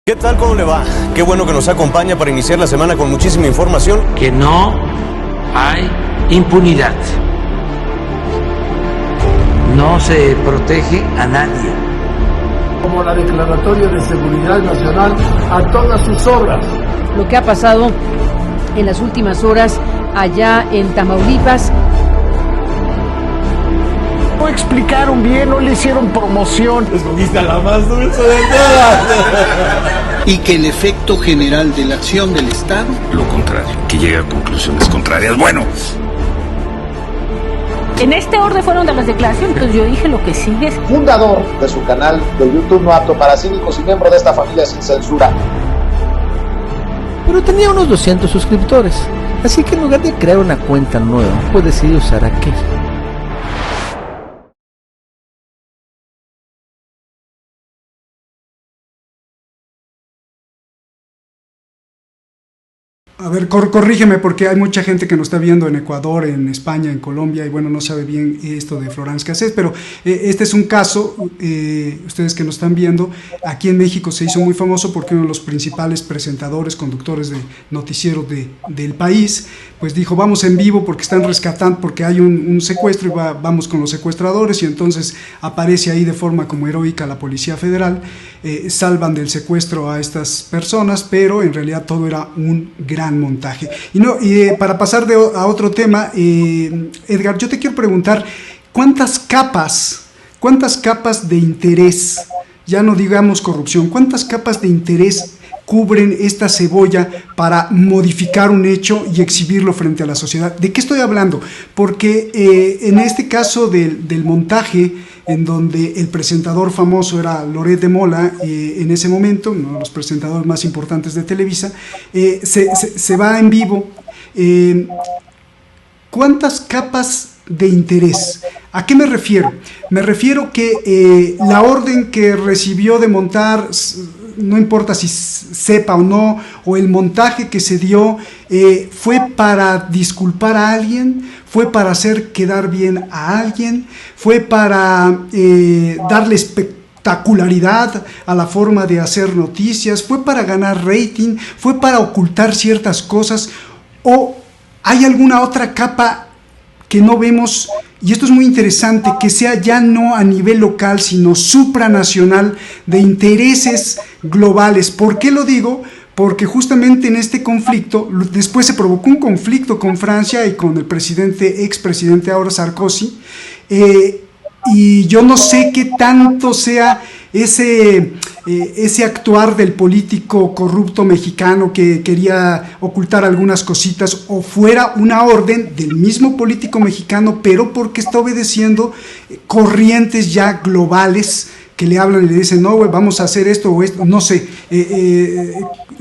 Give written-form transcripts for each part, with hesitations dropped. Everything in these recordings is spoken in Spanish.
¿Qué tal? ¿Cómo le va? Qué bueno que nos acompaña para iniciar la semana con muchísima información. Que no hay impunidad. No se protege a nadie. Como la Declaratoria de Seguridad Nacional a todas sus obras. Lo que ha pasado en las últimas horas allá en Tamaulipas. No explicaron bien, no le hicieron promoción. Escogiste a la más dulce de todas. Y que el efecto general de la acción del Estado, lo contrario, que llegue a conclusiones contrarias. Bueno. En este orden fueron de las declaraciones, entonces yo dije lo que sigue es... Fundador de su canal de YouTube No Apto para Cínicos y miembro de esta familia sin censura. Pero tenía unos 200 suscriptores, así que en lugar de crear una cuenta nueva, pues decidí usar aquella. A ver, corrígeme porque hay mucha gente que nos está viendo en Ecuador, en España, en Colombia y bueno, no sabe bien esto de Florence Cassés, pero este es un caso, ustedes que nos están viendo, aquí en México se hizo muy famoso porque uno de los principales presentadores, conductores de noticieros del país, pues dijo vamos en vivo porque están rescatando, porque hay un secuestro y vamos con los secuestradores y entonces aparece ahí de forma como heroica la Policía Federal, salvan del secuestro a estas personas, pero en realidad todo era un gran montaje. Y para pasar a otro tema, Edgar, yo te quiero preguntar, ¿cuántas capas de interés, ya no digamos corrupción, cuántas capas de interés cubren esta cebolla para modificar un hecho y exhibirlo frente a la sociedad? ¿De qué estoy hablando? Porque en este caso del montaje, en donde el presentador famoso era Loret de Mola, en ese momento, uno de los presentadores más importantes de Televisa, se va en vivo. ¿Cuántas capas de interés? ¿A qué me refiero? Me refiero que la orden que recibió de montar, no importa si sepa o no, o el montaje que se dio, fue para disculpar a alguien, fue para hacer quedar bien a alguien, fue para darle espectacularidad a la forma de hacer noticias, fue para ganar rating, fue para ocultar ciertas cosas, o hay alguna otra capa que no vemos, y esto es muy interesante, que sea ya no a nivel local, sino supranacional, de intereses globales. ¿Por qué lo digo? Porque justamente en este conflicto, después se provocó un conflicto con Francia y con el expresidente ahora Sarkozy, y yo no sé qué tanto sea ese actuar del político corrupto mexicano que quería ocultar algunas cositas, o fuera una orden del mismo político mexicano, pero porque está obedeciendo corrientes ya globales que le hablan y le dicen, no, vamos a hacer esto o esto, no sé.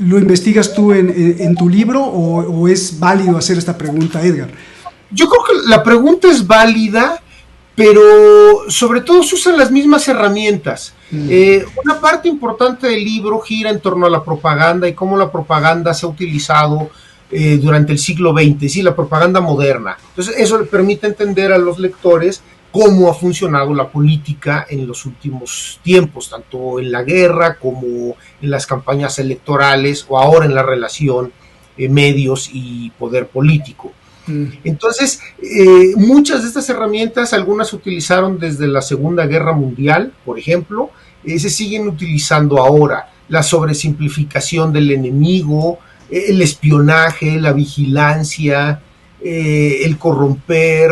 ¿Lo investigas tú en tu libro o es válido hacer esta pregunta, Edgar? Yo creo que la pregunta es válida, pero sobre todo se usan las mismas herramientas. Una parte importante del libro gira en torno a la propaganda y cómo la propaganda se ha utilizado durante el siglo XX, sí, la propaganda moderna. Entonces eso le permite entender a los lectores cómo ha funcionado la política en los últimos tiempos, tanto en la guerra como en las campañas electorales o ahora en la relación medios y poder político. Entonces, muchas de estas herramientas, algunas se utilizaron desde la Segunda Guerra Mundial, por ejemplo, se siguen utilizando ahora. La sobresimplificación del enemigo, el espionaje, la vigilancia, el corromper,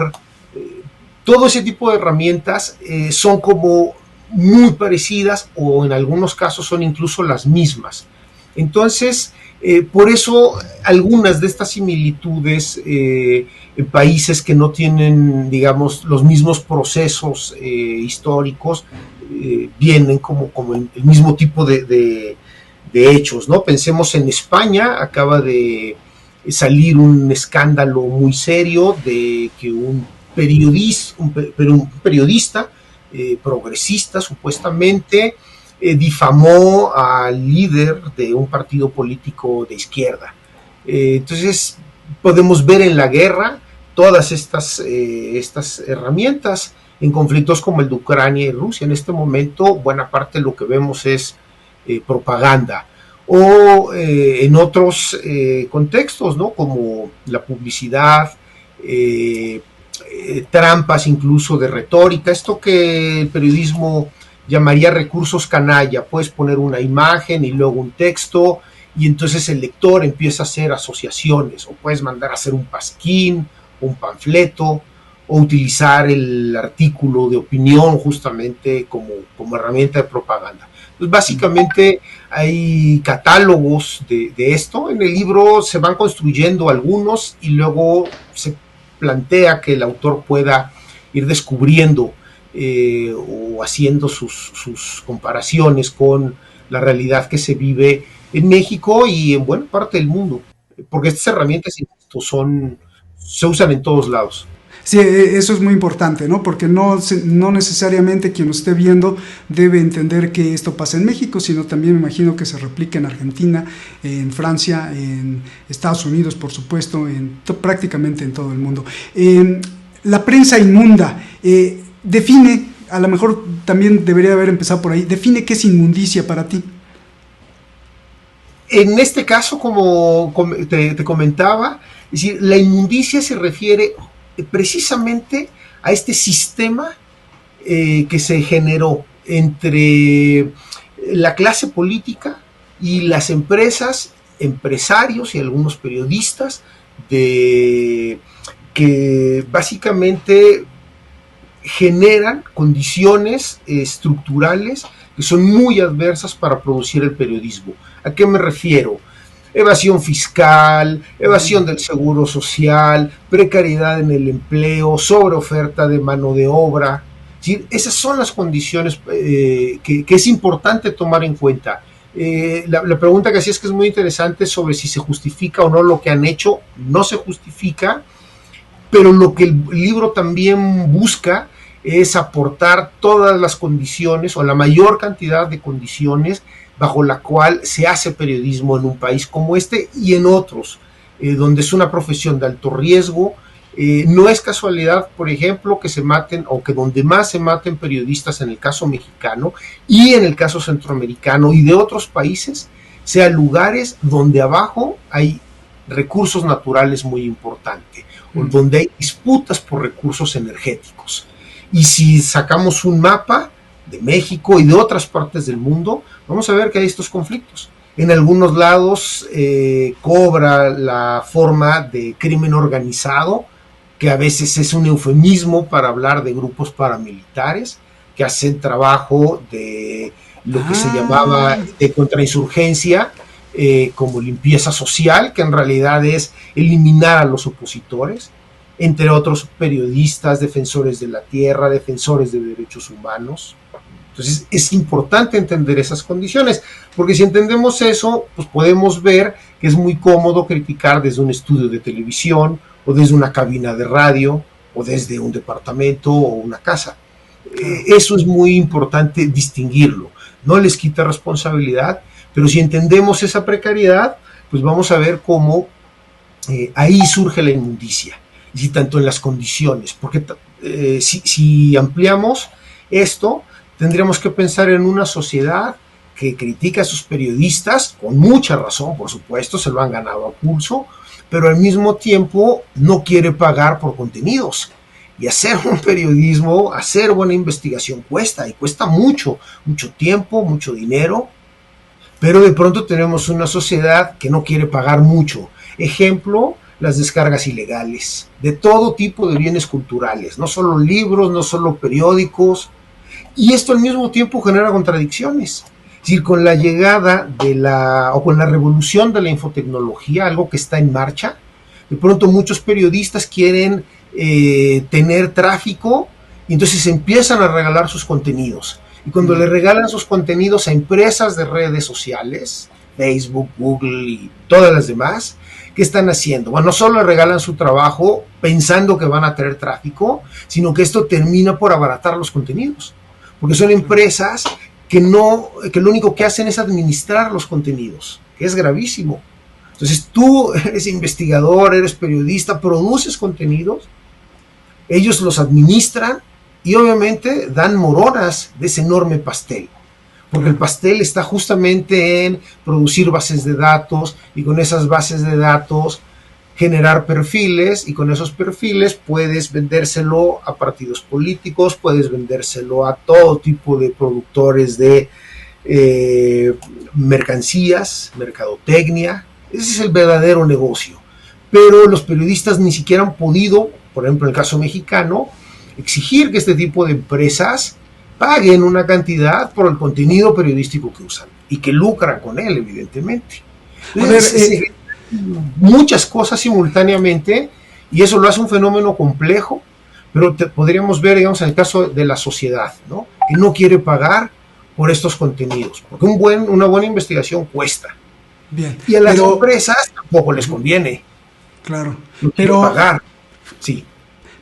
todo ese tipo de herramientas son como muy parecidas o en algunos casos son incluso las mismas. Entonces, por eso algunas de estas similitudes en países que no tienen, digamos, los mismos procesos históricos, vienen como el mismo tipo de hechos, ¿no? Pensemos en España, acaba de salir un escándalo muy serio de que un periodista progresista supuestamente difamó al líder de un partido político de izquierda. Entonces podemos ver en la guerra todas estas herramientas en conflictos como el de Ucrania y Rusia. En este momento buena parte de lo que vemos es propaganda. o en otros contextos, ¿no? Como la publicidad, trampas incluso de retórica, esto que el periodismo llamaría recursos canalla. Puedes poner una imagen y luego un texto, y entonces el lector empieza a hacer asociaciones, o puedes mandar a hacer un pasquín, un panfleto, o utilizar el artículo de opinión justamente como herramienta de propaganda. Pues básicamente hay catálogos de esto. En el libro se van construyendo algunos y luego se plantea que el autor pueda ir descubriendo o haciendo sus comparaciones con la realidad que se vive en México y en buena parte del mundo, porque estas herramientas se usan en todos lados. Sí, eso es muy importante, ¿no? Porque no necesariamente quien lo esté viendo debe entender que esto pasa en México, sino también me imagino que se replica en Argentina, en Francia, en Estados Unidos, por supuesto, prácticamente en todo el mundo. La prensa inmunda define, a lo mejor también debería haber empezado por ahí, define qué es inmundicia para ti. En este caso, como te comentaba, es decir, la inmundicia se refiere precisamente a este sistema que se generó entre la clase política y las empresas, empresarios y algunos periodistas que básicamente generan condiciones estructurales que son muy adversas para producir el periodismo. ¿A qué me refiero? Evasión fiscal, evasión del seguro social, precariedad en el empleo, sobreoferta de mano de obra. ¿Sí? Esas son las condiciones que es importante tomar en cuenta. La pregunta que hacía es que es muy interesante sobre si se justifica o no lo que han hecho. No se justifica, pero lo que el libro también busca es aportar todas las condiciones o la mayor cantidad de condiciones bajo la cual se hace periodismo en un país como este y en otros, donde es una profesión de alto riesgo. No es casualidad, por ejemplo, que se maten, o que donde más se maten periodistas en el caso mexicano y en el caso centroamericano y de otros países, sean lugares donde abajo hay recursos naturales muy importantes, o donde hay disputas por recursos energéticos. Y si sacamos un mapa de México y de otras partes del mundo, vamos a ver que hay estos conflictos. En algunos lados cobra la forma de crimen organizado, que a veces es un eufemismo para hablar de grupos paramilitares que hacen trabajo de lo que se llamaba de contrainsurgencia, como limpieza social, que en realidad es eliminar a los opositores, entre otros periodistas, defensores de la tierra, defensores de derechos humanos. Entonces es importante entender esas condiciones, porque si entendemos eso, pues podemos ver que es muy cómodo criticar desde un estudio de televisión, o desde una cabina de radio, o desde un departamento o una casa. Eso es muy importante distinguirlo. No les quita responsabilidad, pero si entendemos esa precariedad, pues vamos a ver cómo ahí surge la inmundicia, y tanto en las condiciones, porque si ampliamos esto, tendríamos que pensar en una sociedad que critica a sus periodistas, con mucha razón, por supuesto, se lo han ganado a pulso, pero al mismo tiempo no quiere pagar por contenidos. Y hacer un periodismo, hacer buena investigación cuesta, y cuesta mucho tiempo, mucho dinero, pero de pronto tenemos una sociedad que no quiere pagar mucho. Ejemplo, las descargas ilegales, de todo tipo de bienes culturales, no solo libros, no solo periódicos, y esto al mismo tiempo genera contradicciones. Es decir, con la llegada con la revolución de la infotecnología, algo que está en marcha, de pronto muchos periodistas quieren tener tráfico, y entonces empiezan a regalar sus contenidos. Y cuando le regalan sus contenidos a empresas de redes sociales, Facebook, Google y todas las demás, ¿qué están haciendo? Bueno, no solo le regalan su trabajo pensando que van a tener tráfico, sino que esto termina por abaratar los contenidos, porque son empresas que lo único que hacen es administrar los contenidos, que es gravísimo. Entonces tú eres investigador, eres periodista, produces contenidos, ellos los administran y obviamente dan moronas de ese enorme pastel. porque el pastel está justamente en producir bases de datos y con esas bases de datos generar perfiles, y con esos perfiles puedes vendérselo a partidos políticos, puedes vendérselo a todo tipo de productores de mercancías, mercadotecnia. Ese es el verdadero negocio. Pero los periodistas ni siquiera han podido, por ejemplo en el caso mexicano, exigir que este tipo de empresas paguen una cantidad por el contenido periodístico que usan y que lucran con él, evidentemente. Entonces, muchas cosas simultáneamente, y eso lo hace un fenómeno complejo, pero podríamos ver, digamos, en el caso de la sociedad, ¿no? Que no quiere pagar por estos contenidos, porque una buena investigación cuesta. Bien. Y a las empresas tampoco les conviene. Claro. No quieren pagar. Sí.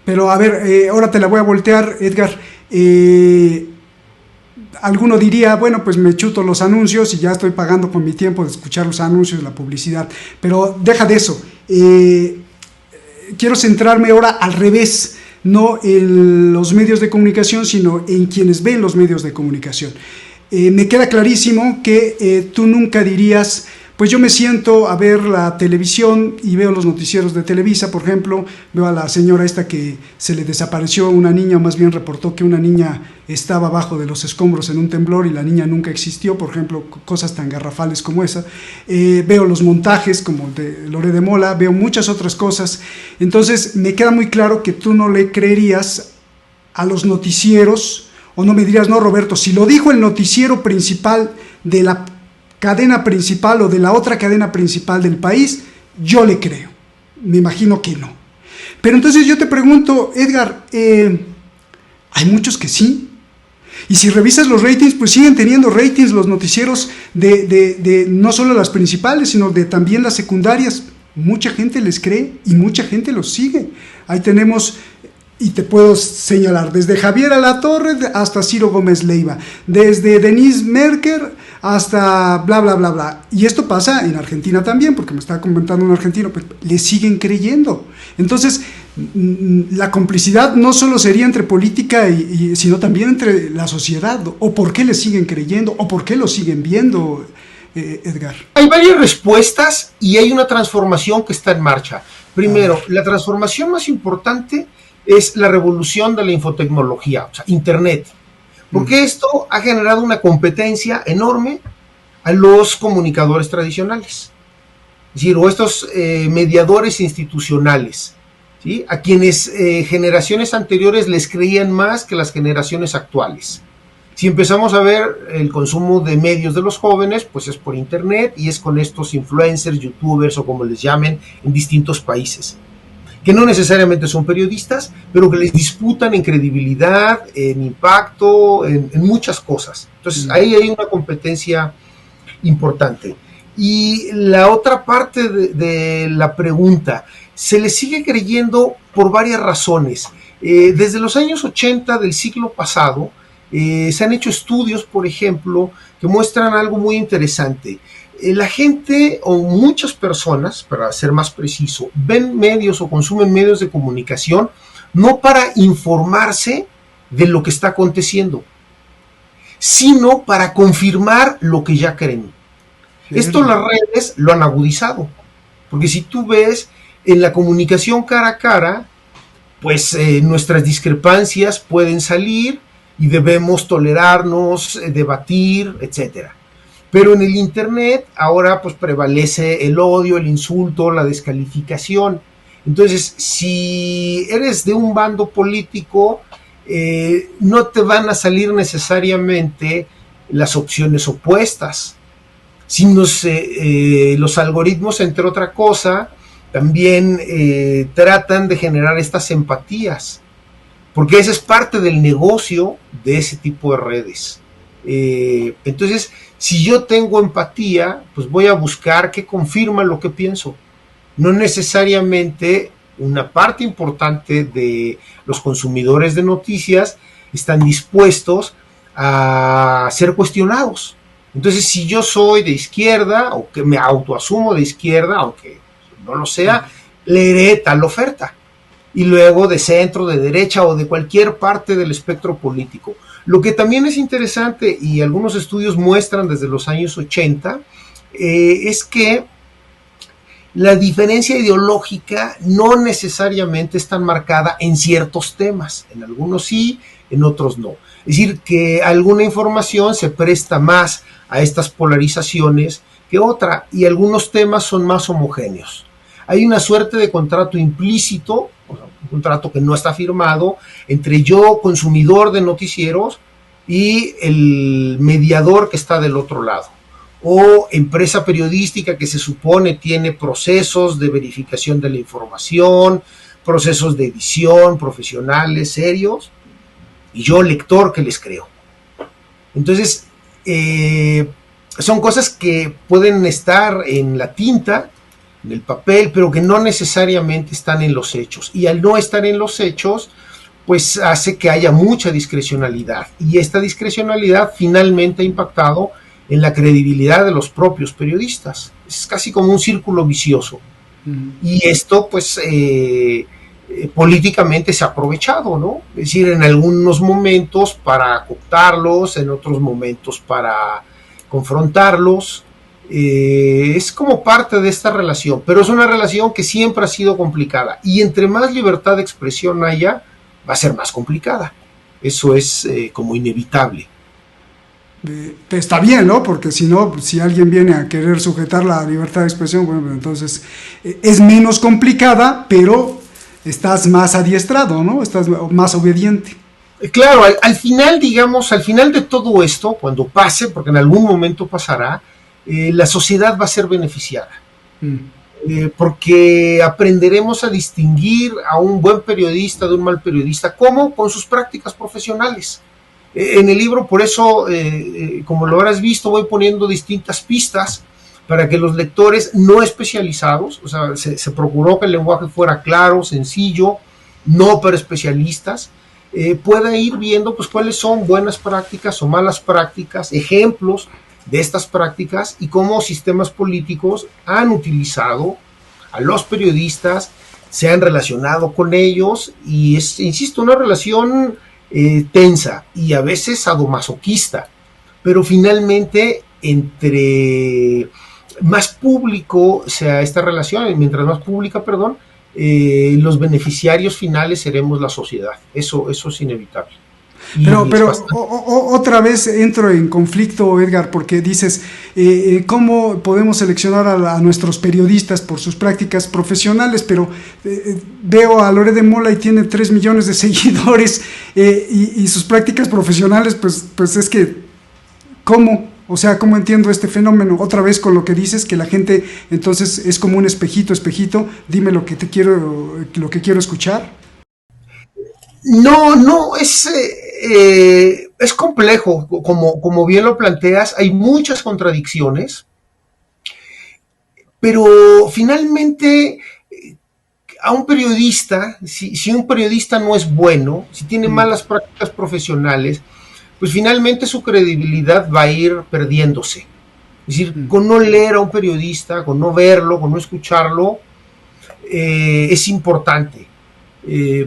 Pero a ver, ahora te la voy a voltear, Edgar. Alguno diría, bueno, pues me chuto los anuncios y ya estoy pagando con mi tiempo de escuchar los anuncios, la publicidad. Pero deja de eso. Quiero centrarme ahora al revés, no en los medios de comunicación, sino en quienes ven los medios de comunicación. Me queda clarísimo que tú nunca dirías, pues yo me siento a ver la televisión y veo los noticieros de Televisa, por ejemplo, veo a la señora esta que se le desapareció una niña, o más bien reportó que una niña estaba abajo de los escombros en un temblor y la niña nunca existió, por ejemplo, cosas tan garrafales como esa. Veo los montajes como el de Loré de Mola, veo muchas otras cosas. Entonces me queda muy claro que tú no le creerías a los noticieros, o no me dirías, no, Roberto, si lo dijo el noticiero principal de la cadena principal o de la otra cadena principal del país, yo le creo. Me imagino que no. Pero entonces yo te pregunto, Edgar, hay muchos que sí. Y si revisas los ratings, pues siguen teniendo ratings los noticieros de no solo las principales, sino de también las secundarias. Mucha gente les cree y mucha gente los sigue. Ahí tenemos, y te puedo señalar, desde Javier Alatorre hasta Ciro Gómez Leiva, desde Denise Merker hasta bla, bla, bla, bla. Y esto pasa en Argentina también, porque me estaba comentando un argentino, pues le siguen creyendo. Entonces, la complicidad no solo sería entre política, sino también entre la sociedad. ¿O por qué le siguen creyendo? ¿O por qué lo siguen viendo, Edgar? Hay varias respuestas y hay una transformación que está en marcha. Primero, la transformación más importante es la revolución de la infotecnología, o sea, Internet. Porque esto ha generado una competencia enorme a los comunicadores tradicionales. Es decir, o estos mediadores institucionales, ¿sí? A quienes generaciones anteriores les creían más que las generaciones actuales. Si empezamos a ver el consumo de medios de los jóvenes, pues es por Internet y es con estos influencers, youtubers o como les llamen en distintos países, que no necesariamente son periodistas, pero que les disputan en credibilidad, en impacto, en muchas cosas. Entonces, ahí hay una competencia importante. Y la otra parte de la pregunta, se le sigue creyendo por varias razones. Desde los años 80 del siglo pasado, se han hecho estudios, por ejemplo, que muestran algo muy interesante. La gente o muchas personas, para ser más preciso, ven medios o consumen medios de comunicación no para informarse de lo que está aconteciendo, sino para confirmar lo que ya creen. Esto las redes lo han agudizado, porque si tú ves en la comunicación cara a cara, pues nuestras discrepancias pueden salir y debemos tolerarnos, debatir, etcétera. Pero en el Internet ahora pues prevalece el odio, el insulto, la descalificación. Entonces, si eres de un bando político, no te van a salir necesariamente las opciones opuestas, sino los algoritmos, entre otra cosa, también tratan de generar estas empatías, porque esa es parte del negocio de ese tipo de redes. Entonces, si yo tengo empatía, pues voy a buscar qué confirma lo que pienso. No necesariamente una parte importante de los consumidores de noticias están dispuestos a ser cuestionados. Entonces, si yo soy de izquierda o que me autoasumo de izquierda, aunque no lo sea, leeré tal oferta. Y luego de centro, de derecha o de cualquier parte del espectro político. Lo que también es interesante, y algunos estudios muestran desde los años 80, es que la diferencia ideológica no necesariamente es tan marcada en ciertos temas, en algunos sí, en otros no. Es decir, que alguna información se presta más a estas polarizaciones que otra, y algunos temas son más homogéneos. Hay una suerte de contrato implícito, o sea, un contrato que no está firmado, entre yo, consumidor de noticieros, y el mediador que está del otro lado, o empresa periodística que se supone tiene procesos de verificación de la información, procesos de edición profesionales, serios, y yo, lector, que les creo. Entonces, son cosas que pueden estar en la tinta, en el papel, pero que no necesariamente están en los hechos. Y al no estar en los hechos, pues hace que haya mucha discrecionalidad. Y esta discrecionalidad finalmente ha impactado en la credibilidad de los propios periodistas. Es casi como un círculo vicioso. Y esto, pues, políticamente se ha aprovechado, ¿no? Es decir, en algunos momentos para cooptarlos, en otros momentos para confrontarlos. Es como parte de esta relación, pero es una relación que siempre ha sido complicada, y entre más libertad de expresión haya, va a ser más complicada. Eso es como inevitable. Está bien, ¿no? Porque si no, si alguien viene a querer sujetar la libertad de expresión, bueno, entonces es menos complicada, pero estás más adiestrado, ¿no? Estás más obediente. Claro, al final, digamos, al final de todo esto, cuando pase, porque en algún momento pasará, la sociedad va a ser beneficiada. Porque aprenderemos a distinguir a un buen periodista de un mal periodista. ¿Cómo? Con sus prácticas profesionales. En el libro, por eso, como lo habrás visto, voy poniendo distintas pistas para que los lectores no especializados, o sea, se procuró que el lenguaje fuera claro, sencillo, no para especialistas, pueda ir viendo pues cuáles son buenas prácticas o malas prácticas, ejemplos de estas prácticas, y cómo sistemas políticos han utilizado a los periodistas, se han relacionado con ellos, y es, insisto, una relación tensa y a veces sadomasoquista, pero finalmente entre más público sea esta relación, mientras más pública, los beneficiarios finales seremos la sociedad. Eso es inevitable. Pero otra vez entro en conflicto, Edgar, porque dices, ¿cómo podemos seleccionar a nuestros periodistas por sus prácticas profesionales? Pero veo a Loret de Mola y tiene 3 millones de seguidores, y sus prácticas profesionales, pues es que, ¿cómo? O sea, ¿cómo entiendo este fenómeno? Otra vez con lo que dices, que la gente entonces es como un espejito, dime lo que quiero escuchar. No, es complejo, como bien lo planteas, hay muchas contradicciones, pero finalmente a un periodista, si un periodista no es bueno, si tiene malas prácticas profesionales, pues finalmente su credibilidad va a ir perdiéndose. Es decir, con no leer a un periodista, con no verlo, con no escucharlo, es importante.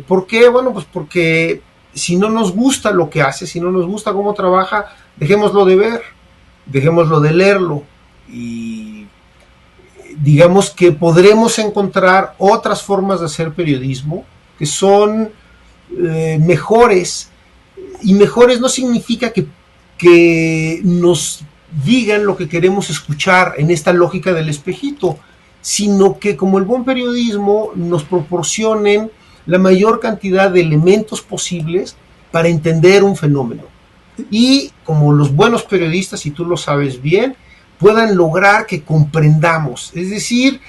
¿Por qué? Bueno, pues porque si no nos gusta lo que hace, si no nos gusta cómo trabaja, dejémoslo de ver, dejémoslo de leerlo, y digamos que podremos encontrar otras formas de hacer periodismo que son mejores, y mejores no significa que nos digan lo que queremos escuchar en esta lógica del espejito, sino que como el buen periodismo nos proporcionen la mayor cantidad de elementos posibles para entender un fenómeno. Y como los buenos periodistas, y tú lo sabes bien, puedan lograr que comprendamos, es decir,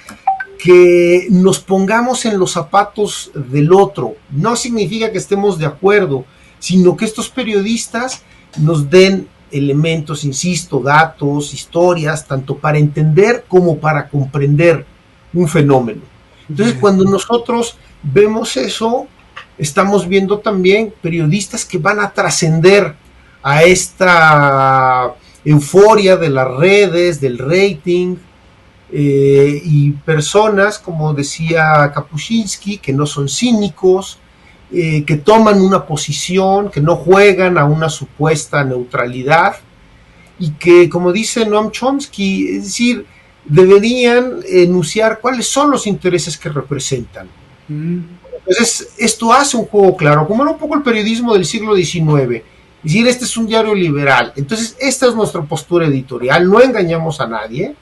que nos pongamos en los zapatos del otro. No significa que estemos de acuerdo, sino que estos periodistas nos den elementos, insisto, datos, historias, tanto para entender como para comprender un fenómeno. Entonces, cuando nosotros vemos eso, estamos viendo también periodistas que van a trascender a esta euforia de las redes, del rating, y personas, como decía Kapuscinski, que no son cínicos, que toman una posición, que no juegan a una supuesta neutralidad y que, como dice Noam Chomsky, es decir, deberían enunciar cuáles son los intereses que representan. Entonces, esto hace un juego claro, como era un poco el periodismo del siglo XIX. Es decir, este es un diario liberal, entonces esta es nuestra postura editorial, no engañamos a nadie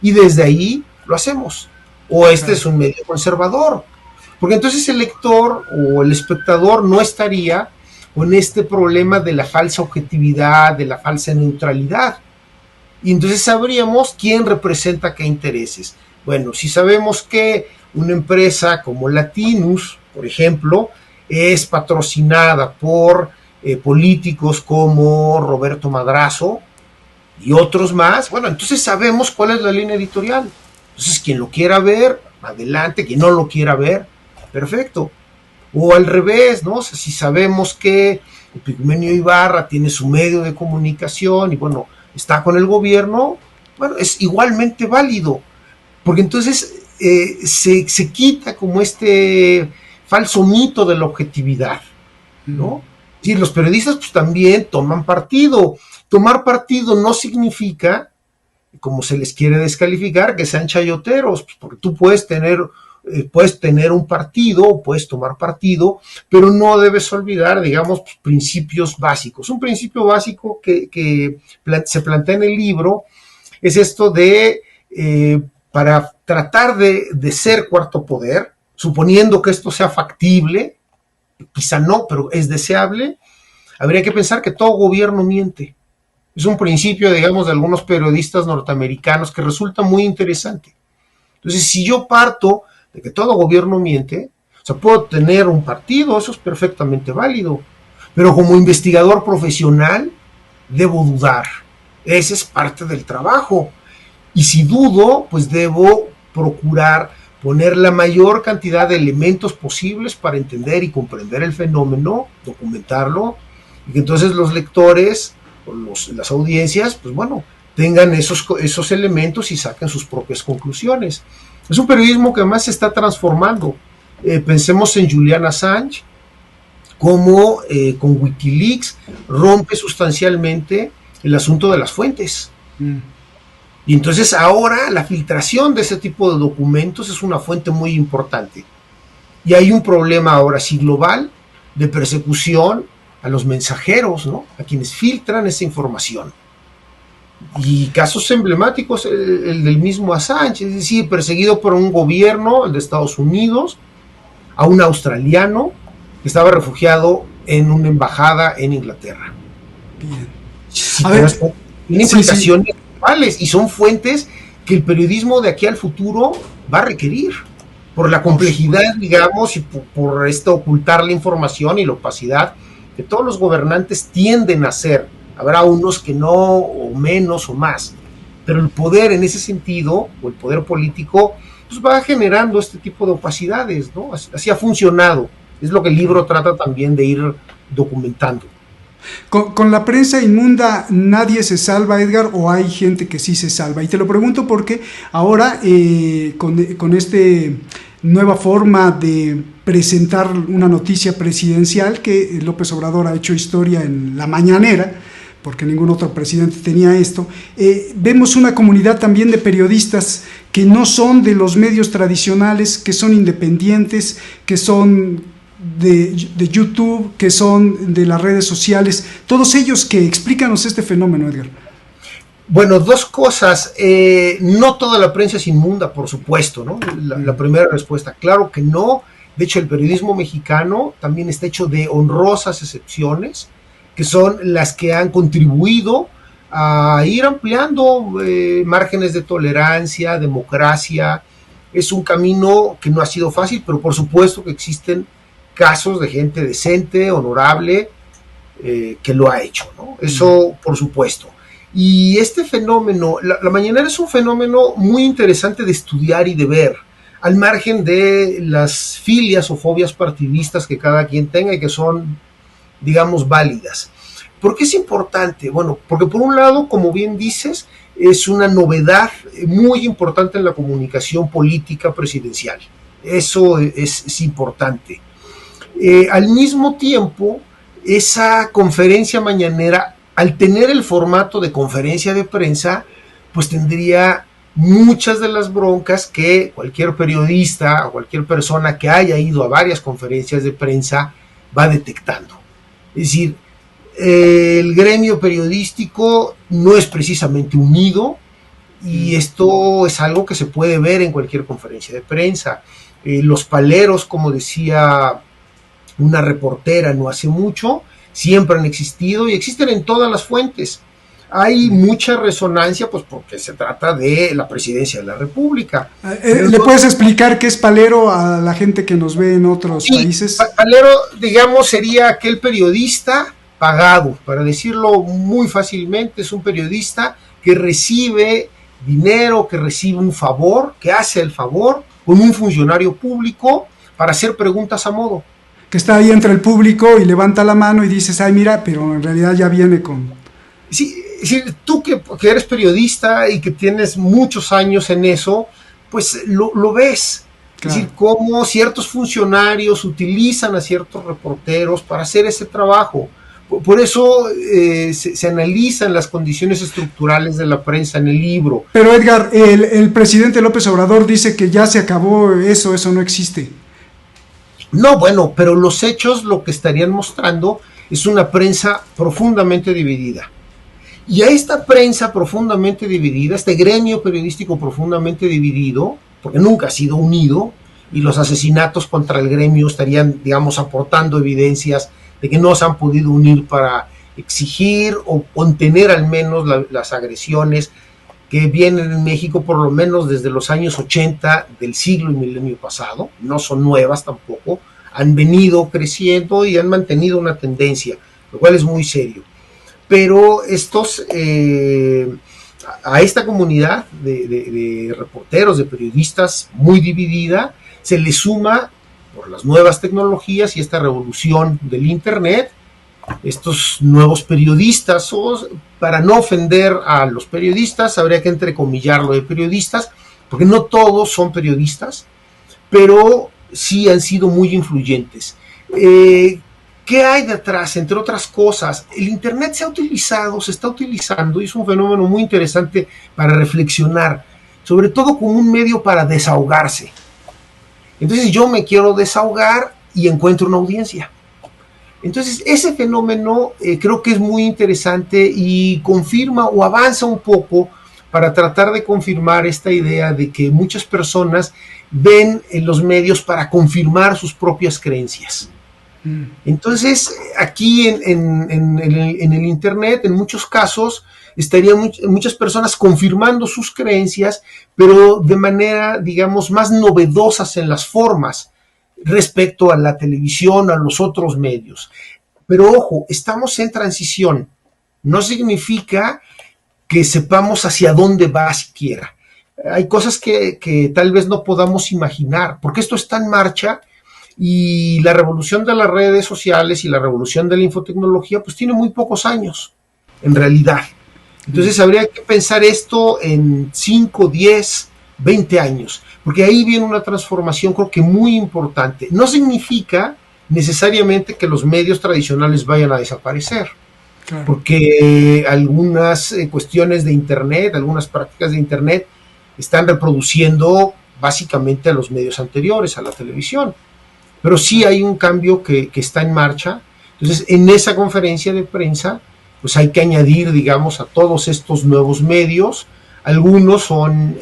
y desde ahí lo hacemos. O este es un medio conservador, porque entonces el lector o el espectador no estaría con este problema de la falsa objetividad, de la falsa neutralidad. Y entonces sabríamos quién representa qué intereses. Bueno, si sabemos que una empresa como Latinus, por ejemplo, es patrocinada por políticos como Roberto Madrazo y otros más, bueno, entonces sabemos cuál es la línea editorial. Entonces, quien lo quiera ver, adelante, quien no lo quiera ver, perfecto. O al revés, ¿no? O sea, si sabemos que Epigmenio Ibarra tiene su medio de comunicación y, bueno, está con el gobierno, bueno, es igualmente válido, porque entonces se quita como este falso mito de la objetividad, ¿no? Sí, los periodistas pues también toman partido. Tomar partido no significa, como se les quiere descalificar, que sean chayoteros, pues porque tú puedes tener un partido, puedes tomar partido, pero no debes olvidar, digamos, pues, principios básicos. Un principio básico que se plantea en el libro es esto de, para tratar de ser cuarto poder, suponiendo que esto sea factible, quizá no, pero es deseable, habría que pensar que todo gobierno miente. Es un principio, digamos, de algunos periodistas norteamericanos que resulta muy interesante. Entonces, si yo parto de que todo gobierno miente, o sea, puedo tener un partido, eso es perfectamente válido, pero como investigador profesional debo dudar. Ese es parte del trabajo. Y si dudo, pues debo procurar poner la mayor cantidad de elementos posibles para entender y comprender el fenómeno, documentarlo, y que entonces los lectores o las audiencias, pues bueno, tengan esos elementos y saquen sus propias conclusiones. Es un periodismo que además se está transformando. Pensemos en Julian Assange, cómo con Wikileaks rompe sustancialmente el asunto de las fuentes. Y entonces ahora la filtración de ese tipo de documentos es una fuente muy importante. Y hay un problema ahora sí global de persecución a los mensajeros, ¿no? A quienes filtran esa información. Y casos emblemáticos, el del mismo Assange, es decir, perseguido por un gobierno, el de Estados Unidos, a un australiano que estaba refugiado en una embajada en Inglaterra. Bien. A ver, tiene implicaciones globales y son fuentes que el periodismo de aquí al futuro va a requerir por la complejidad, digamos, y por ocultar la información y la opacidad que todos los gobernantes tienden a hacer. Habrá unos que no, o menos, o más, pero el poder en ese sentido, o el poder político, pues va generando este tipo de opacidades, ¿no? Así ha funcionado. Es lo que el libro trata también de ir documentando. Con la prensa inmunda nadie se salva, Edgar, o hay gente que sí se salva. Y te lo pregunto porque ahora con este nueva forma de presentar una noticia presidencial, que López Obrador ha hecho historia en la mañanera, porque ningún otro presidente tenía esto, vemos una comunidad también de periodistas que no son de los medios tradicionales, que son independientes, que son de YouTube, que son de las redes sociales, todos ellos que explícanos este fenómeno, Edgar. Bueno, dos cosas. No toda la prensa es inmunda, por supuesto, ¿no? La primera respuesta, claro que no. De hecho, el periodismo mexicano también está hecho de honrosas excepciones, que son las que han contribuido a ir ampliando márgenes de tolerancia, democracia. Es un camino que no ha sido fácil, pero por supuesto que existen casos de gente decente, honorable, que lo ha hecho, ¿no? Eso, por supuesto. Y este fenómeno, la mañanera es un fenómeno muy interesante de estudiar y de ver, al margen de las filias o fobias partidistas que cada quien tenga y que son, digamos, válidas. ¿Por qué es importante? Bueno, porque por un lado, como bien dices, es una novedad muy importante en la comunicación política presidencial. Eso es importante. Al mismo tiempo, esa conferencia mañanera, al tener el formato de conferencia de prensa, pues tendría muchas de las broncas que cualquier periodista o cualquier persona que haya ido a varias conferencias de prensa va detectando. Es decir, el gremio periodístico no es precisamente unido, y esto es algo que se puede ver en cualquier conferencia de prensa. Los paleros, como decía una reportera no hace mucho, siempre han existido y existen en todas las fuentes. Hay mucha resonancia, pues porque se trata de la presidencia de la República. ¿Le puedes explicar qué es palero a la gente que nos ve en otros países? Palero, digamos, sería aquel periodista pagado, para decirlo muy fácilmente, es un periodista que recibe dinero, que recibe un favor, que hace el favor con un funcionario público para hacer preguntas a modo. Que está ahí entre el público y levanta la mano y dices, ay, mira, pero en realidad ya viene con... Sí, tú que eres periodista y que tienes muchos años en eso, pues lo ves. Claro. Es decir, cómo ciertos funcionarios utilizan a ciertos reporteros para hacer ese trabajo. Por eso se analizan las condiciones estructurales de la prensa en el libro. Pero Edgar, el presidente López Obrador dice que ya se acabó eso no existe. No, bueno, pero los hechos lo que estarían mostrando es una prensa profundamente dividida. Y a esta prensa profundamente dividida, este gremio periodístico profundamente dividido, porque nunca ha sido unido, y los asesinatos contra el gremio estarían, digamos, aportando evidencias de que no se han podido unir para exigir o contener al menos las agresiones que vienen en México por lo menos desde los años 80 del siglo y milenio pasado, no son nuevas tampoco, han venido creciendo y han mantenido una tendencia, lo cual es muy serio. Pero a esta comunidad de reporteros, de periodistas muy dividida, se le suma por las nuevas tecnologías y esta revolución del Internet, estos nuevos periodistas, para no ofender a los periodistas, habría que entrecomillarlo de periodistas, porque no todos son periodistas, pero sí han sido muy influyentes. ¿Qué hay detrás? Entre otras cosas, el Internet se está utilizando, y es un fenómeno muy interesante para reflexionar, sobre todo como un medio para desahogarse. Entonces yo me quiero desahogar y encuentro una audiencia. Entonces ese fenómeno creo que es muy interesante y confirma o avanza un poco para tratar de confirmar esta idea de que muchas personas ven en los medios para confirmar sus propias creencias. Entonces aquí en el Internet, en muchos casos, estarían muchas personas confirmando sus creencias, pero de manera, digamos, más novedosas en las formas respecto a la televisión, a los otros medios. Pero ojo, estamos en transición. No significa que sepamos hacia dónde va siquiera. Hay cosas que tal vez no podamos imaginar, porque esto está en marcha. Y la revolución de las redes sociales y la revolución de la infotecnología pues tiene muy pocos años, en realidad. Entonces habría que pensar esto en 5, 10, 20 años, porque ahí viene una transformación creo que muy importante. No significa necesariamente que los medios tradicionales vayan a desaparecer, claro, porque algunas cuestiones de Internet, algunas prácticas de Internet están reproduciendo básicamente a los medios anteriores, a la televisión. Pero sí hay un cambio que está en marcha. Entonces, en esa conferencia de prensa, pues hay que añadir, digamos, a todos estos nuevos medios. Algunos son,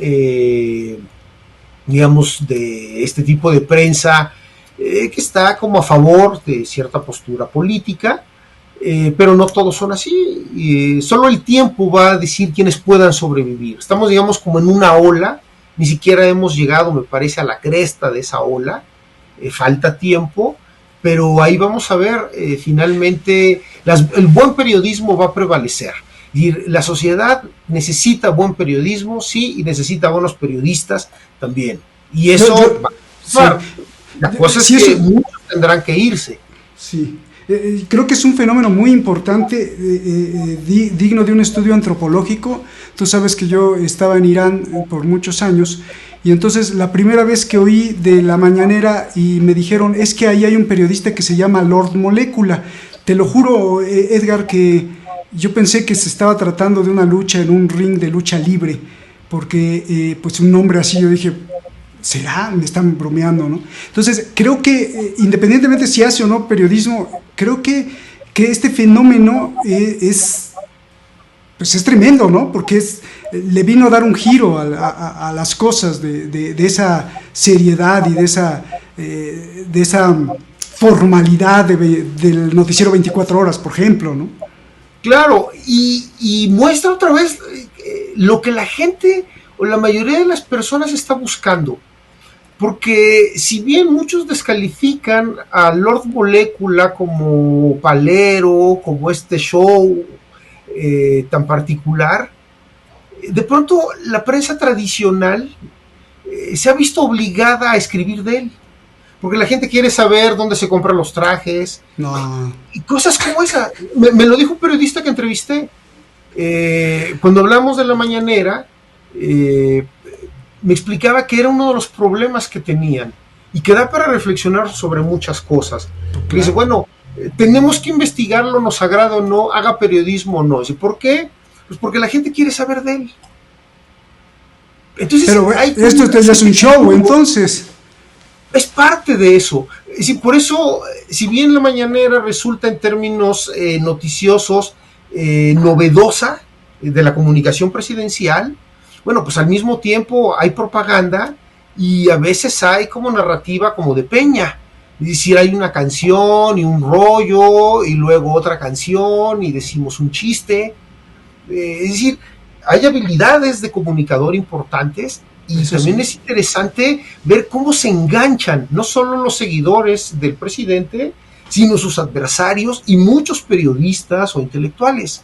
digamos, de este tipo de prensa que está como a favor de cierta postura política, pero no todos son así. Solo el tiempo va a decir quiénes puedan sobrevivir. Estamos, digamos, como en una ola. Ni siquiera hemos llegado, me parece, a la cresta de esa ola. Falta tiempo, pero ahí vamos a ver, finalmente el buen periodismo va a prevalecer. Y la sociedad necesita buen periodismo, sí, y necesita buenos periodistas también. Y eso la cosa es que muchos tendrán que irse. Sí. Creo que es un fenómeno muy importante, digno de un estudio antropológico. Tú sabes que yo estaba en Irán por muchos años, y entonces la primera vez que oí de la mañanera y me dijeron, es que ahí hay un periodista que se llama Lord Molécula. Te lo juro, Edgar, que yo pensé que se estaba tratando de una lucha en un ring de lucha libre, porque pues un nombre así, yo dije, ¿será? Me están bromeando, ¿no? Entonces, creo que independientemente si hace o no periodismo, creo que este fenómeno es tremendo, ¿no? Porque le vino a dar un giro a las cosas de esa seriedad y de esa formalidad del noticiero 24 horas, por ejemplo, ¿no? Claro, y muestra otra vez lo que la gente o la mayoría de las personas está buscando. Porque si bien muchos descalifican a Lord Molécula como palero, como este show tan particular, de pronto la prensa tradicional se ha visto obligada a escribir de él. Porque la gente quiere saber dónde se compran los trajes. No. Y cosas como esa. Me lo dijo un periodista que entrevisté. Cuando hablamos de la mañanera, me explicaba que era uno de los problemas que tenían y que da para reflexionar sobre muchas cosas. Claro. Dice, bueno, tenemos que investigarlo, nos agrada o no, haga periodismo o no. Dice, ¿por qué? Pues porque la gente quiere saber de él. Entonces, pero esto ya es un show, entonces. Es parte de eso. Por eso, si bien la mañanera resulta en términos noticiosos novedosa de la comunicación presidencial, bueno, pues al mismo tiempo hay propaganda y a veces hay como narrativa como de Peña. Es decir, hay una canción y un rollo y luego otra canción y decimos un chiste. Es decir, hay habilidades de comunicador importantes y eso también sí. Es interesante ver cómo se enganchan no solo los seguidores del presidente, sino sus adversarios y muchos periodistas o intelectuales.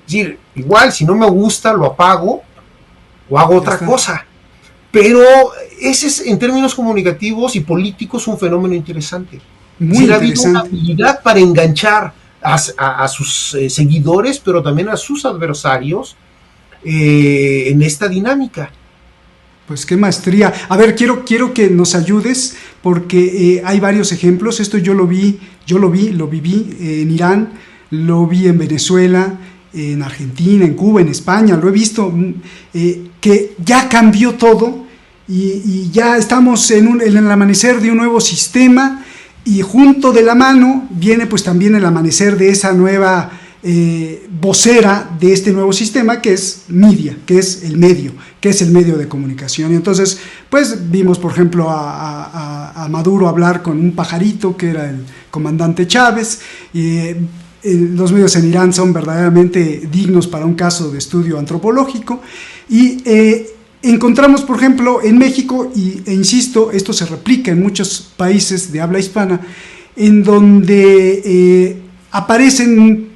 Es decir, igual, si no me gusta, lo apago o hago otra cosa. Pero ese es, en términos comunicativos y políticos, un fenómeno interesante. Muy interesante. Ha habido una habilidad para enganchar a sus seguidores, pero también a sus adversarios en esta dinámica. Pues qué maestría. A ver, quiero que nos ayudes porque hay varios ejemplos. Esto yo lo viví en Irán, lo vi en Venezuela, en Argentina, en Cuba, en España. Lo he visto que ya cambió todo y ya estamos en el amanecer de un nuevo sistema y junto de la mano viene pues también el amanecer de esa nueva vocera de este nuevo sistema que es media, que es el medio de comunicación. Y entonces pues vimos por ejemplo a Maduro hablar con un pajarito que era el comandante Chávez. Los medios en Irán son verdaderamente dignos para un caso de estudio antropológico y encontramos por ejemplo en México e insisto, esto se replica en muchos países de habla hispana en donde aparecen,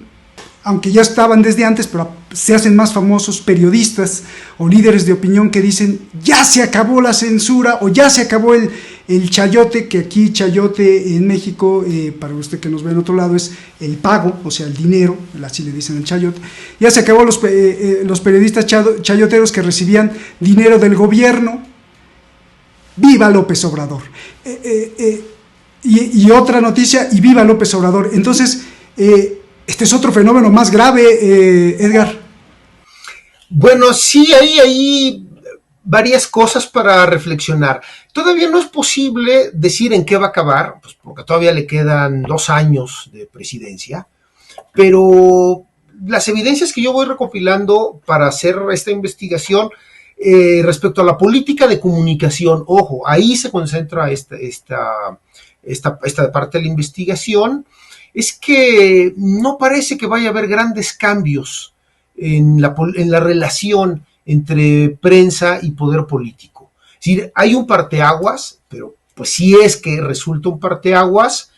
aunque ya estaban desde antes, pero se hacen más famosos periodistas o líderes de opinión que dicen ya se acabó la censura o ya se acabó el chayote, que aquí chayote en México, para usted que nos ve en otro lado, es el pago, o sea, el dinero, así le dicen el chayote. Ya se acabó los periodistas chayoteros que recibían dinero del gobierno. ¡Viva López Obrador! Y otra noticia, y viva López Obrador. Entonces, este es otro fenómeno más grave, Edgar. Bueno, sí, hay varias cosas para reflexionar. Todavía no es posible decir en qué va a acabar, pues porque todavía le quedan 2 años de presidencia, pero las evidencias que yo voy recopilando para hacer esta investigación respecto a la política de comunicación, ojo, ahí se concentra esta parte de la investigación, es que no parece que vaya a haber grandes cambios en la relación entre prensa y poder político. Es decir, hay un parteaguas, pero pues si es que resulta un parteaguas,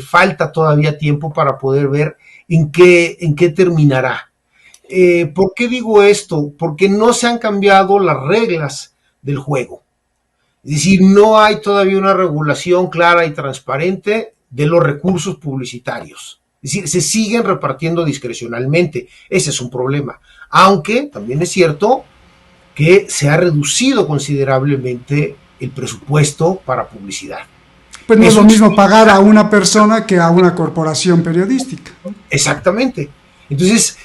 falta todavía tiempo para poder ver en qué terminará. ¿Por qué digo esto? Porque no se han cambiado las reglas del juego. Es decir, no hay todavía una regulación clara y transparente de los recursos publicitarios. Es decir, se siguen repartiendo discrecionalmente. Ese es un problema. Aunque también es cierto que se ha reducido considerablemente el presupuesto para publicidad. Pues no es lo mismo pagar a una persona que a una corporación periodística. Exactamente. Entonces,